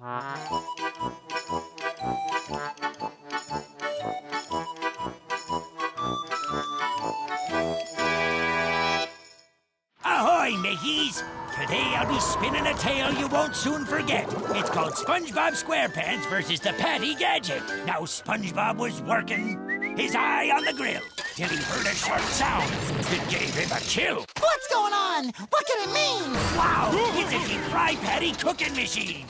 Ahoy, Mickeys! Today I'll be spinning a tale you won't soon forget. It's called SpongeBob SquarePants versus the Patty Gadget. Now SpongeBob was working, his eye on the grill, till he heard a sharp sound. It gave him a chill. What's going on? What can it mean? Wow! It's a deep fry patty cooking machine.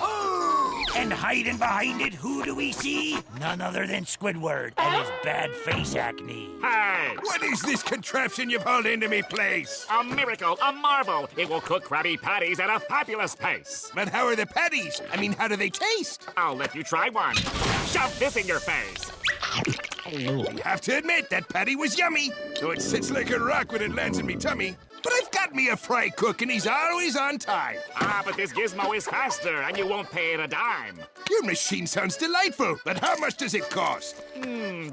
And hiding behind it, who do we see? None other than Squidward and his bad face acne. Hey! What is this contraption you've hauled into me place? A miracle, a marvel. It will cook Krabby Patties at a fabulous pace. But how are the patties? I mean, how do they taste? I'll let you try one. Shove this in your face. I have to admit, that patty was yummy. Though it sits like a rock when it lands in me tummy. But I've got me a fry cook, and he's always on time. Ah, but this gizmo is faster, and you won't pay it a dime. Your machine sounds delightful, but how much does it cost?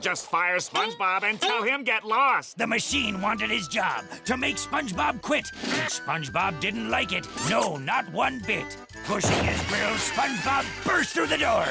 Just fire SpongeBob and tell him get lost. The machine wanted his job, to make SpongeBob quit. And SpongeBob didn't like it. No, not one bit. Pushing his grill, SpongeBob burst through the door.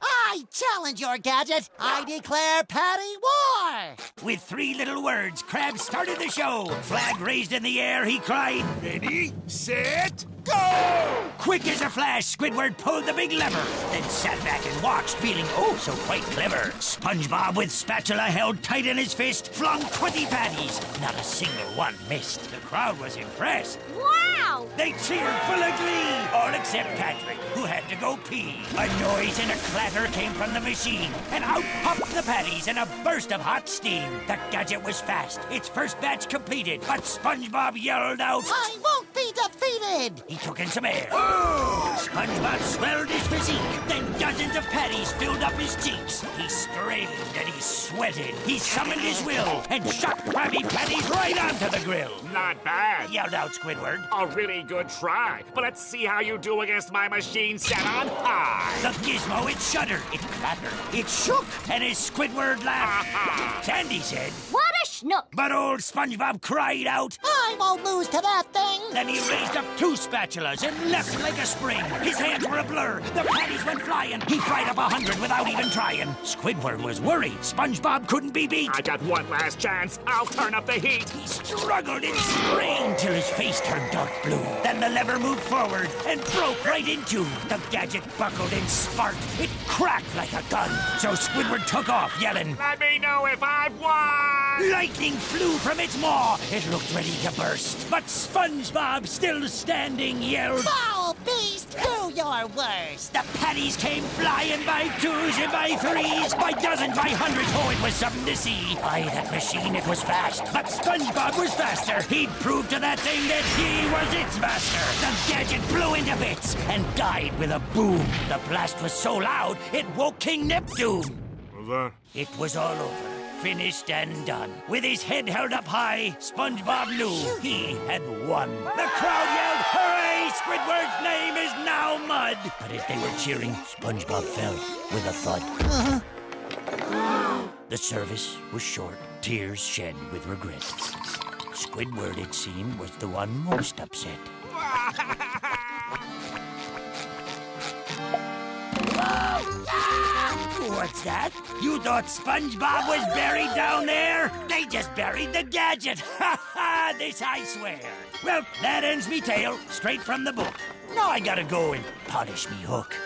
I challenge your Gadget. I declare Patty war. With 3 little words, Krabs started the show. Flag raised in the air, he cried, Ready, set, go! Quick as a flash, Squidward pulled the big lever, then sat back and watched, feeling oh so quite clever. SpongeBob, with spatula held tight in his fist, flung 20 patties. Not a single one missed. The crowd was impressed. Wow! They cheered full of glee, all except Patrick, who had to go pee. A noise and a clatter came from the machine, and out popped the patties in a burst of hot steam. The Gadget was fast, its first batch completed, but SpongeBob yelled out, I won't be defeated. he took in some air. SpongeBob swelled his physique, then dozens of patties filled up his cheeks. He strained and he sweated. He summoned his will and shot Krabby Patties right onto the grill. Not bad. Yelled out Squidward. A really good try. But let's see how you do against my machine set on high. The gizmo, it shuddered, it clattered, it shook, and as Squidward laughed, Sandy said, What a schnook! but old SpongeBob cried out. I won't lose to that thing. Then he raised up 2 spatulas and leapt like a spring. His hands were a blur. The patties went flying. He fried up 100 without even trying. Squidward was worried. SpongeBob couldn't be beat. I got one last chance. I'll turn up the heat. He struggled and strained till his face turned dark blue. Then the lever moved forward and broke right in two. The Gadget buckled and sparked. It cracked like a gun. So Squidward took off, yelling. Let me know if I've won! Lightning flew from its maw. It looked ready to burst. But SpongeBob, still standing, yelled, Foul beast, do your worst. the patties came flying by 2s and by 3s, by dozens, by hundreds. Oh, it was something to see. By that machine, it was fast. But SpongeBob was faster. He'd proved to that thing that he was its master. The Gadget blew into bits and died with a boom. The blast was so loud, it woke King Neptune. It was all over. Finished and done. With his head held up high, SpongeBob knew he had won. The crowd yelled, hooray! Squidward's name is now mud! But as they were cheering, SpongeBob fell with a thud. The service was short, tears shed with regret. Squidward, it seemed, was the one most upset. What's that? You thought SpongeBob was buried down there? They just buried the Gadget. Ha ha! This I swear. Well, that ends me tale, straight from the book. Now I gotta go and polish me hook.